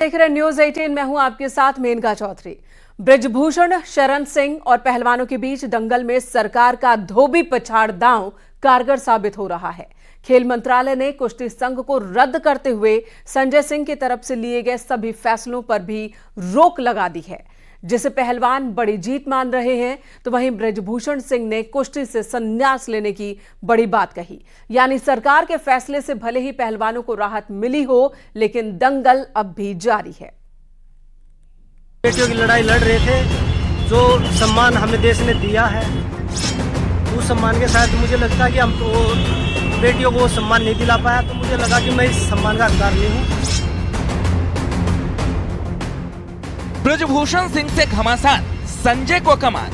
देख रहे न्यूज 18 में हूं आपके साथ मेनका चौधरी। ब्रिजभूषण शरण सिंह और पहलवानों के बीच दंगल में सरकार का धोबी पछाड़ दांव कारगर साबित हो रहा है। खेल मंत्रालय ने कुश्ती संघ को रद्द करते हुए संजय सिंह की तरफ से लिए गए सभी फैसलों पर भी रोक लगा दी है, जिसे पहलवान बड़ी जीत मान रहे हैं। तो वहीं ब्रिजभूषण सिंह ने कुश्ती से संन्यास लेने की बड़ी बात कही, यानी सरकार के फैसले से भले ही पहलवानों को राहत मिली हो, लेकिन दंगल अब भी जारी है। बेटियों की लड़ाई लड़ रहे थे, जो सम्मान हमें देश ने दिया है, उस सम्मान के साथ मुझे लगता है कि हम तो बेटियों को सम्मान नहीं दिला पाया, तो मुझे लगा कि मैं इस सम्मान का हकदार नहीं हूँ। ब्रिजभूषण सिंह से घमासान, संजय को कमान।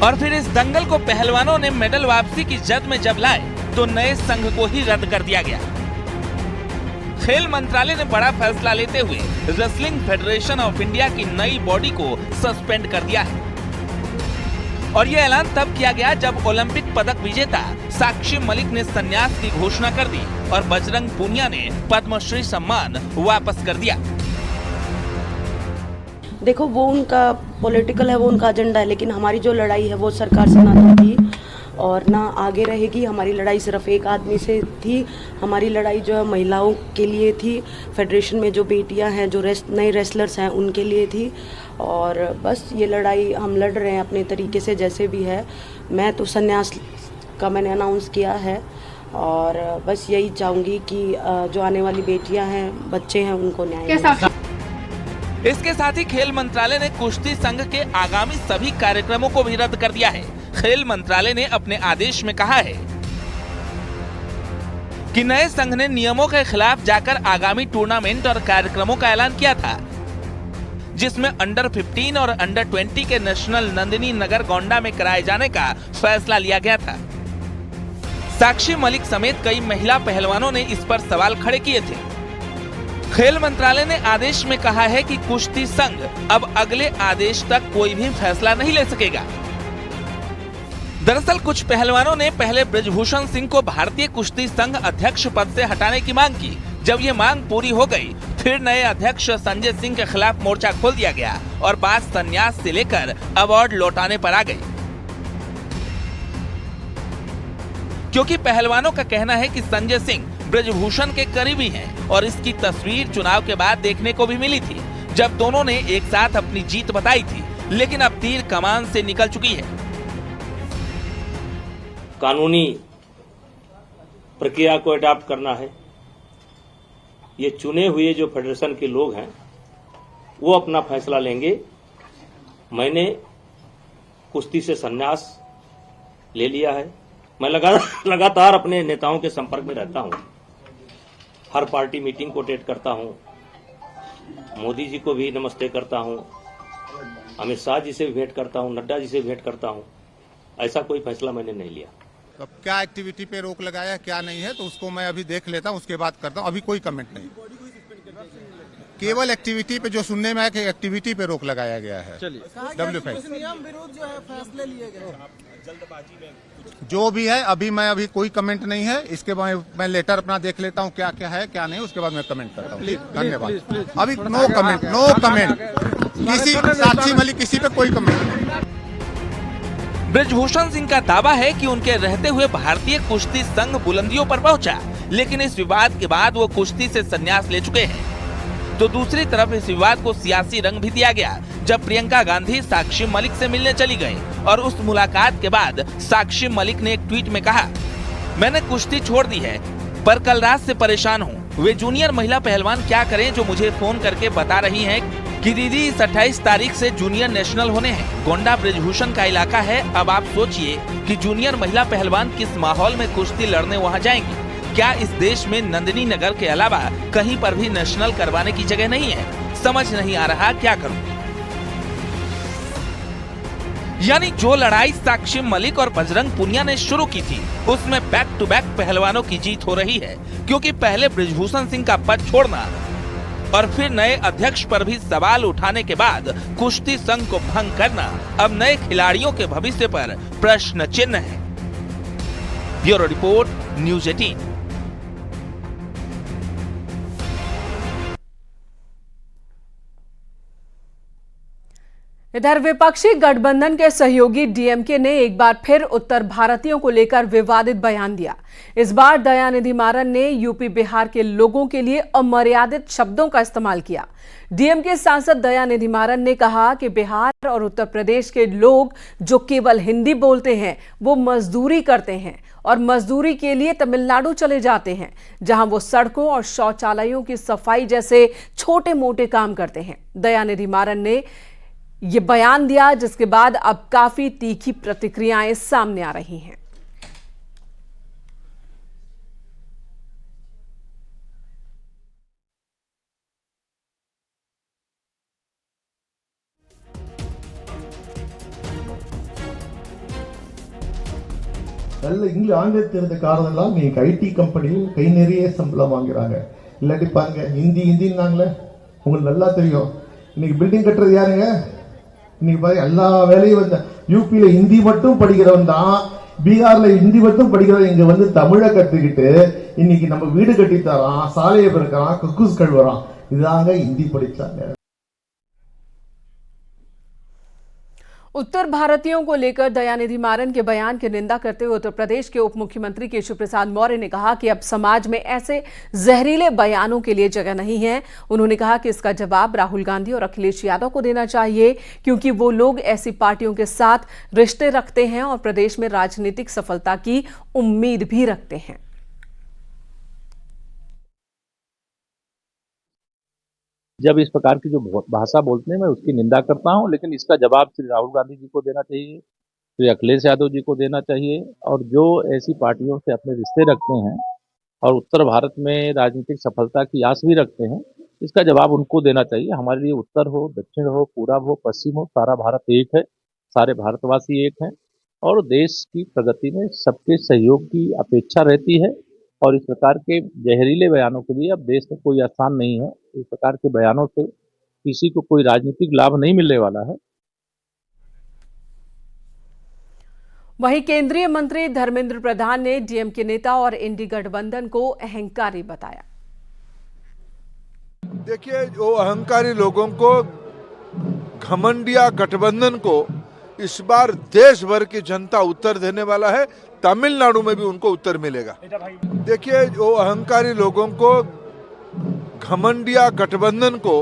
और फिर इस दंगल को पहलवानों ने मेडल वापसी की जद में जब लाए तो नए संघ को ही रद्द कर दिया गया। खेल मंत्रालय ने बड़ा फैसला लेते हुए रेसलिंग फेडरेशन ऑफ इंडिया की नई बॉडी को सस्पेंड कर दिया है। और यह ऐलान तब किया गया जब ओलंपिक पदक विजेता साक्षी मलिक ने संन्यास की घोषणा कर दी और बजरंग पूनिया ने पद्मश्री सम्मान वापस कर दिया। देखो, वो उनका पॉलिटिकल है, वो उनका एजेंडा है, लेकिन हमारी जो लड़ाई है वो सरकार से ना थी और ना आगे रहेगी। हमारी लड़ाई सिर्फ एक आदमी से थी। हमारी लड़ाई जो है महिलाओं के लिए थी, फेडरेशन में जो बेटियां हैं, जो नए रेसलर्स हैं, उनके लिए थी। और बस ये लड़ाई हम लड़ रहे हैं अपने तरीके से, जैसे भी है। मैं तो संन्यास का मैंने अनाउंस किया है और बस यही चाहूँगी कि जो आने वाली बेटियां हैं, बच्चे हैं, उनको न्याय मिले। इसके साथ ही खेल मंत्रालय ने कुश्ती संघ के आगामी सभी कार्यक्रमों को भी रद्द कर दिया है। खेल मंत्रालय ने अपने आदेश में कहा है कि नए संघ ने नियमों के खिलाफ जाकर आगामी टूर्नामेंट और कार्यक्रमों का ऐलान किया था, जिसमें अंडर 15 और अंडर 20 के नेशनल नंदिनी नगर गोंडा में कराए जाने का फैसला लिया गया था। साक्षी मलिक समेत कई महिला पहलवानों ने इस पर सवाल खड़े किए थे। खेल मंत्रालय ने आदेश में कहा है कि कुश्ती संघ अब अगले आदेश तक कोई भी फैसला नहीं ले सकेगा। दरअसल कुछ पहलवानों ने पहले ब्रिजभूषण सिंह को भारतीय कुश्ती संघ अध्यक्ष पद से हटाने की मांग की। जब ये मांग पूरी हो गई, फिर नए अध्यक्ष संजय सिंह के खिलाफ मोर्चा खोल दिया गया और बात संन्यास से लेकर अवार्ड लौटाने पर आ गई। क्योंकि पहलवानों का कहना है कि संजय सिंह ब्रिजभूषण के करीबी हैं और इसकी तस्वीर चुनाव के बाद देखने को भी मिली थी, जब दोनों ने एक साथ अपनी जीत बताई थी। लेकिन अब तीर कमान से निकल चुकी है। कानूनी प्रक्रिया को अडॉप्ट करना है। ये चुने हुए जो फेडरेशन के लोग हैं वो अपना फैसला लेंगे। मैंने कुश्ती से संन्यास ले लिया है। मैं लगातार अपने नेताओं के संपर्क में रहता हूं, हर पार्टी मीटिंग को अटेंड करता हूं, मोदी जी को भी नमस्ते करता हूं, अमित शाह जी से भी भेंट करता हूं, नड्डा जी से भेंट करता हूं। ऐसा कोई फैसला मैंने नहीं लिया। अब क्या एक्टिविटी पे रोक लगाया क्या नहीं है तो उसको मैं अभी देख लेता हूं, उसके बाद करता हूं। अभी कोई कमेंट नहीं, केवल एक्टिविटी पे जो सुनने में आया कि एक्टिविटी पे रोक लगाया गया है। नियम विरोध जो है फैसले लिए गए, जो भी है अभी कोई कमेंट नहीं है। इसके बाद मैं लेटर अपना देख लेता हूँ क्या क्या है क्या नहीं, उसके बाद मैं कमेंट करता हूँ। धन्यवाद। अभी नो कमेंट। किसी साक्षी मलिक किसी पे कोई कमेंट नहीं। ब्रिजभूषण सिंह का दावा है कि उनके रहते हुए भारतीय कुश्ती संघ बुलंदियों पर पहुंचा, लेकिन इस विवाद के बाद वो कुश्ती से संन्यास ले चुके हैं। तो दूसरी तरफ इस विवाद को सियासी रंग भी दिया गया जब प्रियंका गांधी साक्षी मलिक से मिलने चली गई और उस मुलाकात के बाद साक्षी मलिक ने एक ट्वीट में कहा, मैंने कुश्ती छोड़ दी है पर कल रात से परेशान हूँ। वे जूनियर महिला पहलवान क्या करें जो मुझे फोन करके बता रही हैं कि दीदी इस 28 तारीख से जूनियर नेशनल होने हैं। गोंडा ब्रिजभूषण का इलाका है। अब आप सोचिए कि जूनियर महिला पहलवान किस माहौल में कुश्ती लड़ने वहाँ जाएंगी। क्या इस देश में नंदिनी नगर के अलावा कहीं पर भी नेशनल करवाने की जगह नहीं है? समझ नहीं आ रहा क्या करूं। यानी जो लड़ाई साक्षी मलिक और बजरंग पूनिया ने शुरू की थी, उसमें बैक टू बैक पहलवानों की जीत हो रही है। क्योंकि पहले ब्रिजभूषण सिंह का पद छोड़ना और फिर नए अध्यक्ष पर भी सवाल उठाने के बाद कुश्ती संघ को भंग करना अब नए खिलाड़ियों के भविष्य पर प्रश्न चिन्ह है। Bureau report, news 18। इधर विपक्षी गठबंधन के सहयोगी डीएमके ने एक बार फिर उत्तर भारतीयों को लेकर विवादित बयान दिया। इस बार दयानिधि मारन ने यूपी बिहार के लोगों के लिए अमर्यादित शब्दों का इस्तेमाल किया। डीएमके सांसद दयानिधि मारन ने कहा कि बिहार और उत्तर प्रदेश के लोग जो केवल हिंदी बोलते हैं वो मजदूरी करते हैं और मजदूरी के लिए तमिलनाडु चले जाते हैं, जहां वो सड़कों और शौचालयों की सफाई जैसे छोटे मोटे काम करते हैं। दयानिधि मारन ने ये बयान दिया, जिसके बाद अब काफी तीखी प्रतिक्रियाएं सामने आ रही हैं। நல்ல ஆங்கிலம் தெரிந்த காரணம்லாம் நீங்க ஐடி கம்பெனியில் கை நிறைய சம்பளம் வாங்குறாங்க. இல்லாட்டி பாருங்க ஹிந்தின்னாங்களே உங்களுக்கு நல்லா தெரியும். இன்னைக்கு பில்டிங் கட்டுறது யாருங்க? இன்னைக்கு பாருங்க எல்லா வேலையும் வந்து யூபியில ஹிந்தி மட்டும் படிக்கிறவன் தான், பீகார்ல ஹிந்தி மட்டும் படிக்கிறவன் இங்க வந்து தமிழை கத்துக்கிட்டு இன்னைக்கு நம்ம வீடு கட்டி தரான், சாலையை பெருக்கிறான், கக்கூஸ் கழுவுறான். இதாங்க ஹிந்தி படிச்சாங்க. उत्तर भारतीयों को लेकर दयानिधि मारन के बयान की निंदा करते हुए उत्तर प्रदेश के उप मुख्यमंत्री केशव प्रसाद मौर्य ने कहा कि अब समाज में ऐसे जहरीले बयानों के लिए जगह नहीं है। उन्होंने कहा कि इसका जवाब राहुल गांधी और अखिलेश यादव को देना चाहिए, क्योंकि वो लोग ऐसी पार्टियों के साथ रिश्ते रखते हैं और प्रदेश में राजनीतिक सफलता की उम्मीद भी रखते हैं। जब इस प्रकार की जो भाषा बोलते हैं मैं उसकी निंदा करता हूं, लेकिन इसका जवाब श्री राहुल गांधी जी को देना चाहिए, श्री अखिलेश यादव जी को देना चाहिए, और जो ऐसी पार्टियों से अपने रिश्ते रखते हैं और उत्तर भारत में राजनीतिक सफलता की आस भी रखते हैं, इसका जवाब उनको देना चाहिए। हमारे लिए उत्तर हो, दक्षिण हो, पूरब हो, पश्चिम हो, सारा भारत एक है, सारे भारतवासी एक हैं और देश की प्रगति में सबके सहयोग की अपेक्षा रहती है। और इस प्रकार के जहरीले बयानों के लिए अब देश में कोई आसान नहीं है। इस प्रकार के बयानों से किसी को कोई राजनीतिक लाभ नहीं मिलने वाला है। वहीं केंद्रीय मंत्री धर्मेंद्र प्रधान ने डीएमके नेता और इंडी गठबंधन को अहंकारी बताया। देखिए, वो अहंकारी लोगों को, घमंडिया गठबंधन को इस बार देश भर की जनता उत्तर देने वाला है। तमिलनाडु में भी उनको उत्तर मिलेगा। देखिए, वो अहंकारी लोगों को, घमंडिया गठबंधन को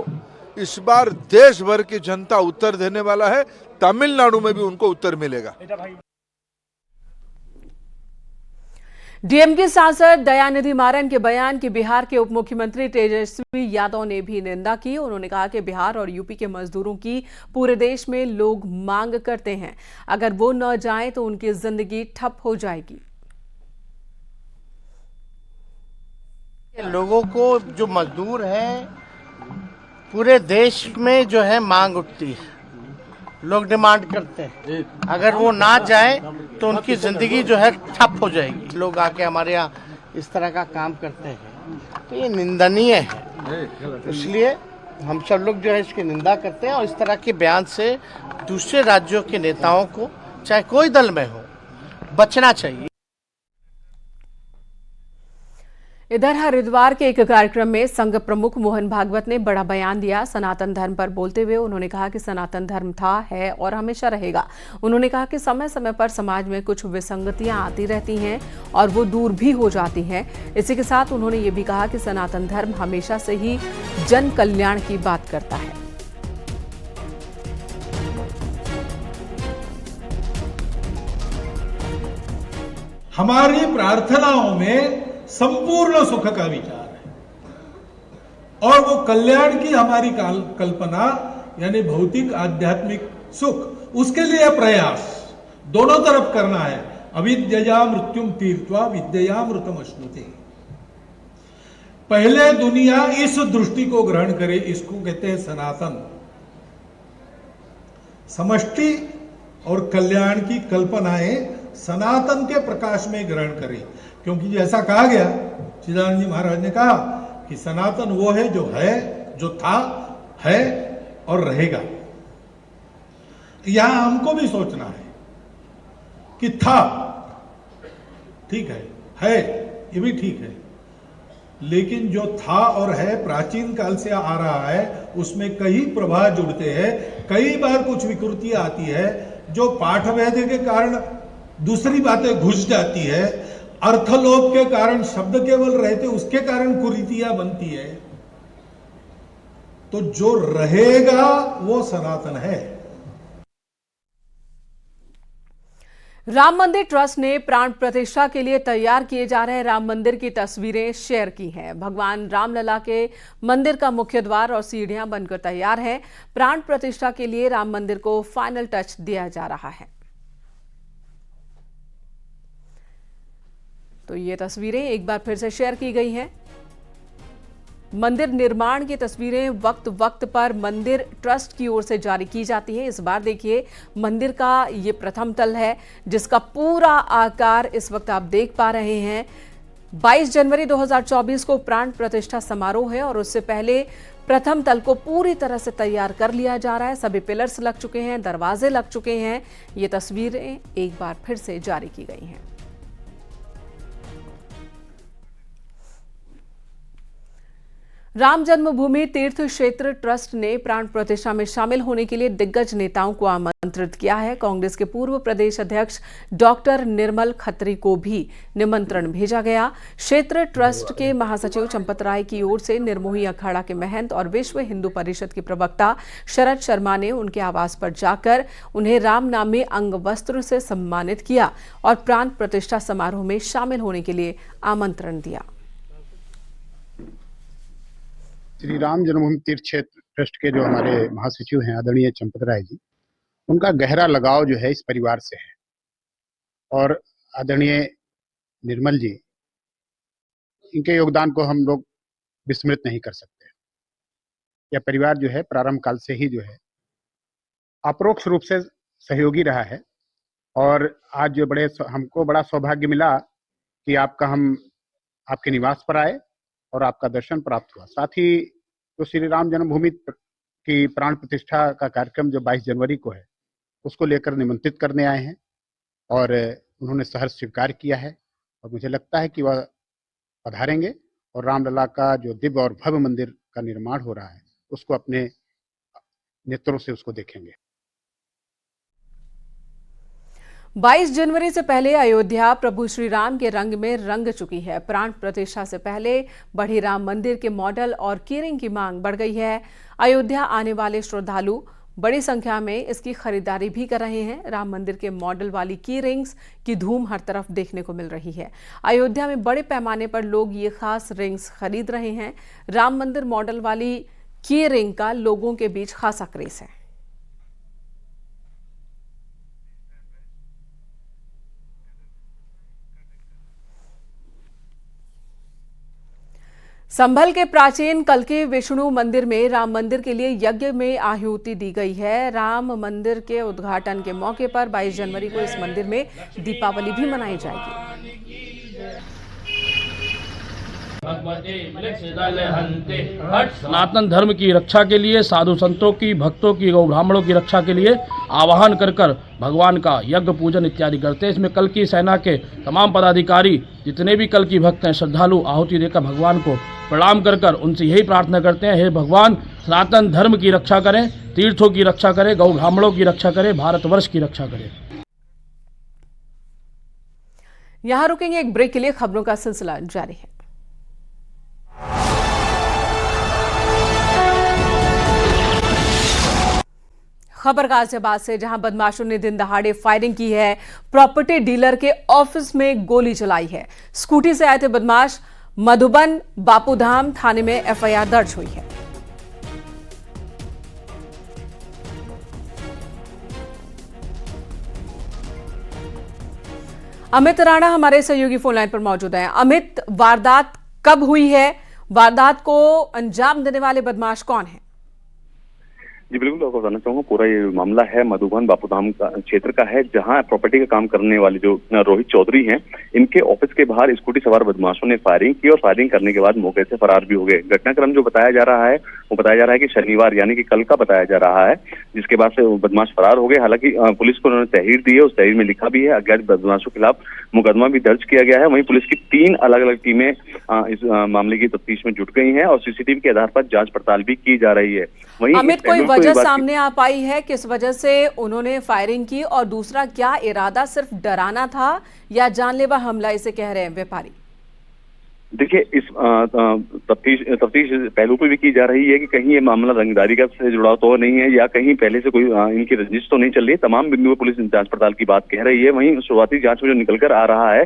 इस बार देश भर की जनता उत्तर देने वाला है। तमिलनाडु में भी उनको उत्तर मिलेगा। डीएमके सांसद दयानिधि मारन के बयान की बिहार के उप मुख्यमंत्री तेजस्वी यादव ने भी निंदा की। उन्होंने कहा कि बिहार और यूपी के मजदूरों की पूरे देश में लोग मांग करते हैं, अगर वो न जाएं तो उनकी जिंदगी ठप हो जाएगी। लोगों को, जो मजदूर हैं, पूरे देश में जो है मांग उठती है, लोग डिमांड करते हैं, अगर वो ना जाए तो उनकी जिंदगी जो है ठप हो जाएगी। लोग आके हमारे यहाँ इस तरह का काम करते हैं, तो ये निंदनीय है। इसलिए हम सब लोग जो है इसकी निंदा करते हैं और इस तरह के बयान से दूसरे राज्यों के नेताओं को, चाहे कोई दल में हो, बचना चाहिए। इधर हरिद्वार के एक कार्यक्रम में संघ प्रमुख मोहन भागवत ने बड़ा बयान दिया। सनातन धर्म पर बोलते हुए उन्होंने कहा कि सनातन धर्म था, है और हमेशा रहेगा। उन्होंने कहा कि समय समय पर समाज में कुछ विसंगतियां आती रहती हैं और वो दूर भी हो जाती हैं। इसी के साथ उन्होंने ये भी कहा कि सनातन धर्म हमेशा से ही जन कल्याण की बात करता है। हमारी प्रार्थनाओं में संपूर्ण सुख का विचार है और वो कल्याण की हमारी कल्पना, यानी भौतिक आध्यात्मिक सुख, उसके लिए प्रयास दोनों तरफ करना है। अविद्यया मृत्युम तीर्त्वा विद्ययामृतमश्नुते। पहले दुनिया इस दृष्टि को ग्रहण करे, इसको कहते हैं सनातन। समष्टि और कल्याण की कल्पनाएं सनातन के प्रकाश में ग्रहण करें, क्योंकि जैसा कहा गया, चिदानंद जी महाराज ने कहा कि सनातन वो है जो है, जो था, है और रहेगा। यहां हमको भी सोचना है कि था ठीक है ये भी ठीक है, लेकिन जो था और है प्राचीन काल से आ रहा है उसमें कई प्रभाव जुड़ते हैं। कई बार कुछ विकृतियां आती है जो पाठभेद के कारण दूसरी बातें घुस जाती है, अर्थलोप के कारण शब्द केवल रहते उसके कारण कुरीतियां बनती है। तो जो रहेगा वो सनातन है। राम मंदिर ट्रस्ट ने प्राण प्रतिष्ठा के लिए तैयार किए जा रहे राम मंदिर की तस्वीरें शेयर की हैं। भगवान रामलला के मंदिर का मुख्य द्वार और सीढ़ियां बनकर तैयार है। प्राण प्रतिष्ठा के लिए राम मंदिर को फाइनल टच दिया जा रहा है। तो ये तस्वीरें एक बार फिर से शेयर की गई हैं। मंदिर निर्माण की तस्वीरें वक्त वक्त पर मंदिर ट्रस्ट की ओर से जारी की जाती है। इस बार देखिए मंदिर का ये प्रथम तल है जिसका पूरा आकार इस वक्त आप देख पा रहे हैं। 22 जनवरी 2024 को प्राण प्रतिष्ठा समारोह है और उससे पहले प्रथम तल को पूरी तरह से तैयार कर लिया जा रहा है। सभी पिलर्स लग चुके हैं, दरवाजे लग चुके हैं। ये तस्वीरें एक बार फिर से जारी की गई हैं। राम जन्मभूमि तीर्थ क्षेत्र ट्रस्ट ने प्राण प्रतिष्ठा में शामिल होने के लिए दिग्गज नेताओं को आमंत्रित किया है। कांग्रेस के पूर्व प्रदेश अध्यक्ष डॉक्टर निर्मल खत्री को भी निमंत्रण भेजा गया। क्षेत्र ट्रस्ट के महासचिव चंपत राय की ओर से निर्मोही अखाड़ा के महंत और विश्व हिंदू परिषद के प्रवक्ता शरद शर्मा ने उनके आवास पर जाकर उन्हें राम नामी अंग वस्त्र से सम्मानित किया और प्राण प्रतिष्ठा समारोह में शामिल होने के लिए आमंत्रण दिया। श्री राम जन्मभूमि तीर्थ क्षेत्र ट्रस्ट के जो हमारे महासचिव हैं आदरणीय चंपत राय जी, उनका गहरा लगाव जो है इस परिवार से है और आदरणीय निर्मल जी, इनके योगदान को हम लोग विस्मृत नहीं कर सकते। यह परिवार जो है प्रारंभ काल से ही जो है अपरोक्ष रूप से सहयोगी रहा है और आज जो हमको बड़ा सौभाग्य मिला कि हम आपके निवास पर आए और आपका दर्शन प्राप्त हुआ। साथ ही जो श्री राम जन्मभूमि की प्राण प्रतिष्ठा का कार्यक्रम जो 22 जनवरी को है उसको लेकर निमंत्रित करने आए हैं और उन्होंने सहर्ष स्वीकार किया है और मुझे लगता है कि वह पधारेंगे और रामलला का जो दिव्य और भव्य मंदिर का निर्माण हो रहा है उसको अपने नेत्रों से उसको देखेंगे। 22 जनवरी से पहले अयोध्या प्रभु श्री राम के रंग में रंग चुकी है। प्राण प्रतिष्ठा से पहले बढ़ी राम मंदिर के मॉडल और कीरिंग की मांग बढ़ गई है। अयोध्या आने वाले श्रद्धालु बड़ी संख्या में इसकी खरीदारी भी कर रहे हैं। राम मंदिर के मॉडल वाली की रिंग्स की धूम हर तरफ देखने को मिल रही है। अयोध्या में बड़े पैमाने पर लोग ये खास रिंग्स खरीद रहे हैं। राम मंदिर मॉडल वाली की रिंग का लोगों के बीच खासा क्रेज है। संभल के प्राचीन कल्की विष्णु मंदिर में राम मंदिर के लिए यज्ञ में आहुति दी गई है। राम मंदिर के उद्घाटन के मौके पर 22 जनवरी को इस मंदिर में दीपावली भी मनाई जाएगी। सनातन धर्म की रक्षा के लिए, साधु संतों की, भक्तों की, गौ ब्राह्मणों की रक्षा के लिए आवाहन कर भगवान का यज्ञ पूजन इत्यादि करते हैं। इसमें कल्की सेना के तमाम पदाधिकारी, जितने भी कल्की भक्त हैं, श्रद्धालु आहुति देकर भगवान को प्रणाम कर उनसे यही प्रार्थना करते हैं, हे भगवान सनातन धर्म की रक्षा करें, तीर्थों की रक्षा करें, गौ ब्राह्मणों की रक्षा करें, भारतवर्ष की रक्षा करें। यहां रुकेंगे, एक ब्रेक के लिए खबरों का सिलसिला जारी है। खबर गाजियाबाद से, जहां बदमाशों ने दिन दहाड़े फायरिंग की है। प्रॉपर्टी डीलर के ऑफिस में गोली चलाई है। स्कूटी से आए थे बदमाश। मधुबन बापूधाम थाने में एफआईआर दर्ज हुई है। अमित राणा हमारे सहयोगी फोन लाइन पर मौजूद हैं। अमित, वारदात कब हुई है? वारदात को अंजाम देने वाले बदमाश कौन हैं? जी बिल्कुल, आपको बताना चाहूंगा, पूरा ये मामला है मधुबन बापूधाम का क्षेत्र का है, जहां प्रॉपर्टी का काम करने वाले जो रोहित चौधरी हैं, इनके ऑफिस के बाहर स्कूटी सवार बदमाशों ने फायरिंग की और फायरिंग करने के बाद मौके से फरार भी हो गए। घटनाक्रम जो बताया जा रहा है वो बताया जा रहा है कि शनिवार यानी कि कल का बताया जा रहा है, जिसके बाद से वो बदमाश फरार हो गए। हालांकि पुलिस को उन्होंने तहरीर दी है, उस तहरीर में लिखा भी है अज्ञात बदमाशों के खिलाफ मुकदमा भी दर्ज किया गया है। वहीं पुलिस की 3 अलग अलग टीमें इस मामले की तफ्तीश में जुट गई हैं और सीसीटीवी के आधार पर जांच पड़ताल भी की जा रही है। वहीं अमित, कोई वजह सामने आ पाई है किस वजह से उन्होंने फायरिंग की, और दूसरा क्या इरादा सिर्फ डराना था या जानलेवा हमला, इसे कह रहे हैं व्यापारी? देखिए, इस तफ्तीश पहलू पे भी की जा रही है कि कहीं ये मामला रंगदारी का से जुड़ा तो नहीं है या कहीं पहले से कोई इनकी रंजिश तो नहीं चल रही है। तमाम बिंदुओं पर पुलिस जांच पड़ताल की बात कह रही है। वहीं शुरुआती जांच में जो निकल कर आ रहा है,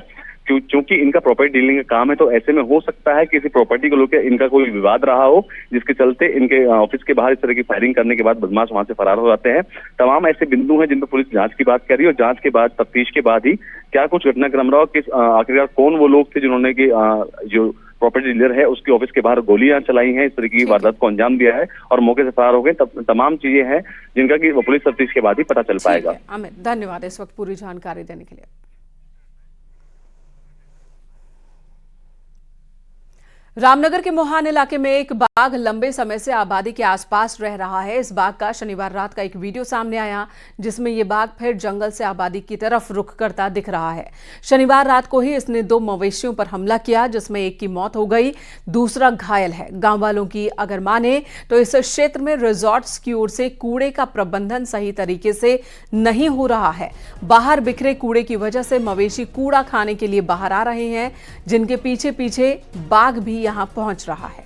क्योंकि इनका प्रॉपर्टी डीलिंग का काम है, तो ऐसे में हो सकता है कि किसी प्रॉपर्टी को लेकर इनका कोई विवाद रहा हो, जिसके चलते इनके ऑफिस के बाहर इस तरह की फायरिंग करने के बाद बदमाश वहां से फरार हो जाते हैं। तमाम ऐसे बिंदु हैं जिन पर पुलिस जांच की बात कर रही है और जांच के बाद, तफ्तीश के बाद ही क्या कुछ घटनाक्रम रहा, किस आखिरकार कौन वो लोग थे जिन्होंने की जो प्रॉपर्टी डीलर है उसके ऑफिस के बाहर गोलियां चलाई हैं, इस तरीके की वारदात को अंजाम दिया है और मौके से फरार हो गए। तमाम चीजें हैं जिनका कि पुलिस तफ्तीश के बाद ही पता चल पाएगा। अमित, धन्यवाद इस वक्त पूरी जानकारी देने के लिए। रामनगर के मोहान इलाके में एक बाघ लंबे समय से आबादी के आसपास रह रहा है। इस बाघ का शनिवार रात का एक वीडियो सामने आया जिसमें यह बाघ फिर जंगल से आबादी की तरफ रुख करता दिख रहा है। शनिवार रात को ही इसने 2 मवेशियों पर हमला किया जिसमें एक की मौत हो गई, दूसरा घायल है। गांव वालों की अगर माने तो इस क्षेत्र में रिजॉर्ट्स की ओर से कूड़े का प्रबंधन सही तरीके से नहीं हो रहा है। बाहर बिखरे कूड़े की वजह से मवेशी कूड़ा खाने के लिए बाहर आ रहे हैं, जिनके पीछे पीछे बाघ भी यहां पहुंच रहा है।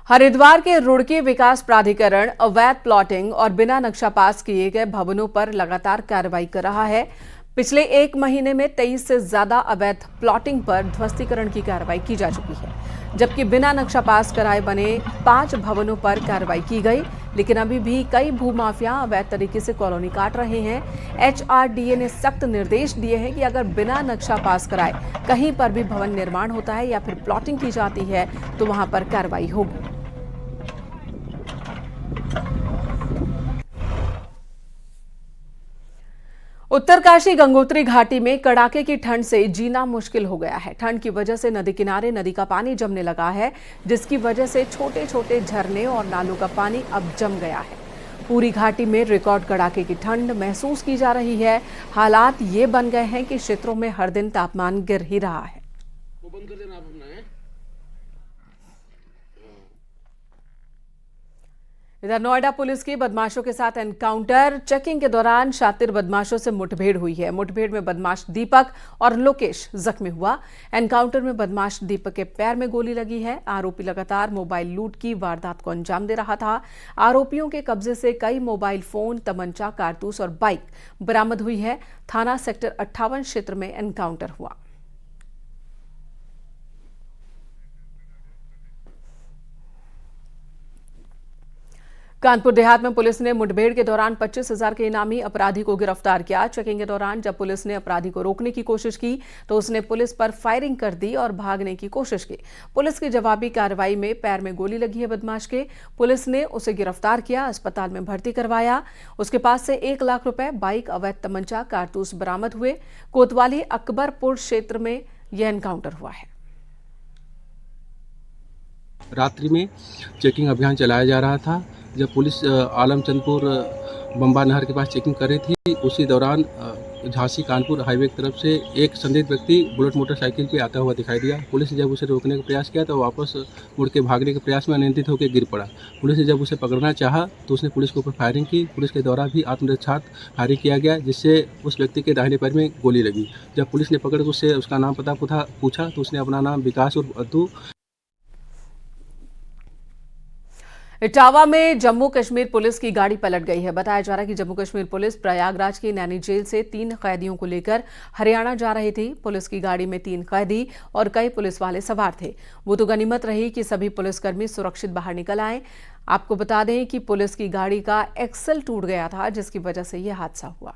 हरिद्वार के रुड़की विकास प्राधिकरण अवैध प्लॉटिंग और बिना नक्शा पास किए गए भवनों पर लगातार कार्रवाई कर रहा है। पिछले 1 महीने में 23 से ज्यादा अवैध प्लॉटिंग पर ध्वस्तीकरण की कार्रवाई की जा चुकी है, जबकि बिना नक्शा पास कराए बने 5 भवनों पर कार्रवाई की गई। लेकिन अभी भी कई भूमाफिया अवैध तरीके से कॉलोनी काट रहे हैं। HRDA ने सख्त निर्देश दिए हैं कि अगर बिना नक्शा पास कराए कहीं पर भी भवन निर्माण होता है या फिर प्लॉटिंग की जाती है तो वहां पर कार्रवाई होगी। उत्तरकाशी गंगोत्री घाटी में कड़ाके की ठंड से जीना मुश्किल हो गया है। ठंड की वजह से नदी किनारे नदी का पानी जमने लगा है, जिसकी वजह से छोटे छोटे झरने और नालों का पानी अब जम गया है। पूरी घाटी में रिकॉर्ड कड़ाके की ठंड महसूस की जा रही है। हालात ये बन गए हैं कि क्षेत्रों में हर दिन तापमान गिर ही रहा है। इधर नोएडा पुलिस की बदमाशों के साथ एनकाउंटर। चेकिंग के दौरान शातिर बदमाशों से मुठभेड़ हुई है। मुठभेड़ में बदमाश दीपक और लोकेश जख्मी हुआ। एनकाउंटर में बदमाश दीपक के पैर में गोली लगी है। आरोपी लगातार मोबाइल लूट की वारदात को अंजाम दे रहा था। आरोपियों के कब्जे से कई मोबाइल फोन, तमंचा, कारतूस और बाइक बरामद हुई है। थाना सेक्टर 58 क्षेत्र में एनकाउंटर हुआ। कानपुर देहात में पुलिस ने मुठभेड़ के दौरान 25,000 के इनामी अपराधी को गिरफ्तार किया। चेकिंग के दौरान जब पुलिस ने अपराधी को रोकने की कोशिश की तो उसने पुलिस पर फायरिंग कर दी और भागने की कोशिश की। पुलिस की जवाबी कार्रवाई में पैर में गोली लगी है बदमाश के। पुलिस ने उसे गिरफ्तार किया, अस्पताल में भर्ती करवाया। उसके पास से 1 लाख रुपए, बाइक, अवैध तमंचा, कारतूस बरामद हुए। कोतवाली अकबरपुर क्षेत्र में यह एनकाउंटर हुआ है। रात्रि में चेकिंग अभियान चलाया जा रहा था। जब पुलिस आलमचंदपुर बम्बा नहर के पास चेकिंग कर रही थी, उसी दौरान झांसी कानपुर हाईवे की तरफ से एक संदिग्ध व्यक्ति बुलेट मोटरसाइकिल पे आता हुआ दिखाई दिया। पुलिस ने जब उसे रोकने का प्रयास किया तो वापस मुड़ के भागने के प्रयास में अनियंत्रित होकर गिर पड़ा। पुलिस ने जब उसे पकड़ना चाहा तो उसने पुलिस के ऊपर फायरिंग की। पुलिस के द्वारा भी आत्मरक्षार्थ फायरिंग किया गया, जिससे उस व्यक्ति के दाहिने पैर में गोली लगी। जब पुलिस ने पकड़ उससे उसका नाम पता पूछा तो उसने अपना नाम विकास उर्फ अद्दू। इटावा में जम्मू कश्मीर पुलिस की गाड़ी पलट गई है। बताया जा रहा है कि जम्मू कश्मीर पुलिस प्रयागराज की नैनी जेल से 3 कैदियों को लेकर हरियाणा जा रही थी। पुलिस की गाड़ी में 3 कैदी और कई पुलिस वाले सवार थे। वो तो गनीमत रही कि सभी पुलिसकर्मी सुरक्षित बाहर निकल आए। आपको बता दें कि पुलिस की गाड़ी का एक्सल टूट गया था, जिसकी वजह से यह हादसा हुआ।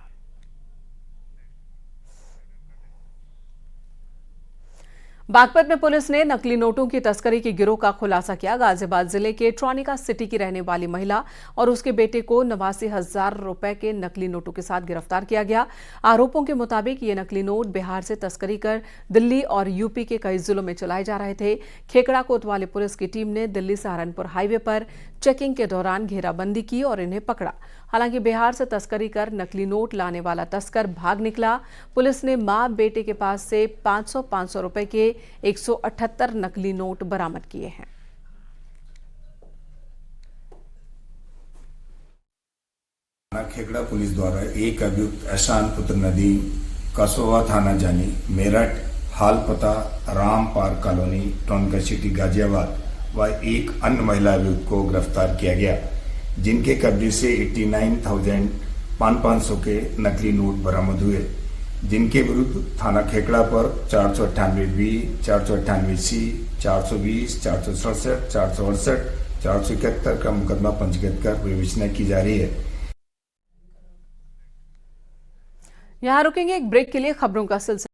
बागपत में पुलिस ने नकली नोटों की तस्करी के गिरोह का खुलासा किया। गाजियाबाद जिले के ट्रॉनिका सिटी की रहने वाली महिला और उसके बेटे को 89,000 रुपए के नकली नोटों के साथ गिरफ्तार किया गया। आरोपों के मुताबिक ये नकली नोट बिहार से तस्करी कर दिल्ली और यूपी के कई जिलों में चलाए जा रहे थे। खेकड़ा कोतवाली पुलिस की टीम ने दिल्ली सहारनपुर हाईवे पर चेकिंग के दौरान घेराबंदी की और इन्हें पकड़ा। हालांकि बिहार से तस्करी कर नकली नोट लाने वाला तस्कर भाग निकला। पुलिस ने मां बेटे के पास से 500 रुपए के 178 नकली नोट बरामद किए हैं। खेकड़ा पुलिस द्वारा एक अभियुक्त एहसान पुत्र नदी कसोवा थाना जानी मेरठ हाल पता Ram park colony tronica city Ghaziabad व एक अन्य महिला अभियुक्त को गिरफ्तार किया गया, जिनके कब्जे से 89,500 के नकली नोट बरामद हुए, जिनके विरुद्ध थाना खेकड़ा पर 498B, 498C, 420, 467, 468, 471 का मुकदमा पंजीकृत कर विवेचना की जा रही है। यहां रुकेंगे एक ब्रेक के लिए। खबरों का सिलसिला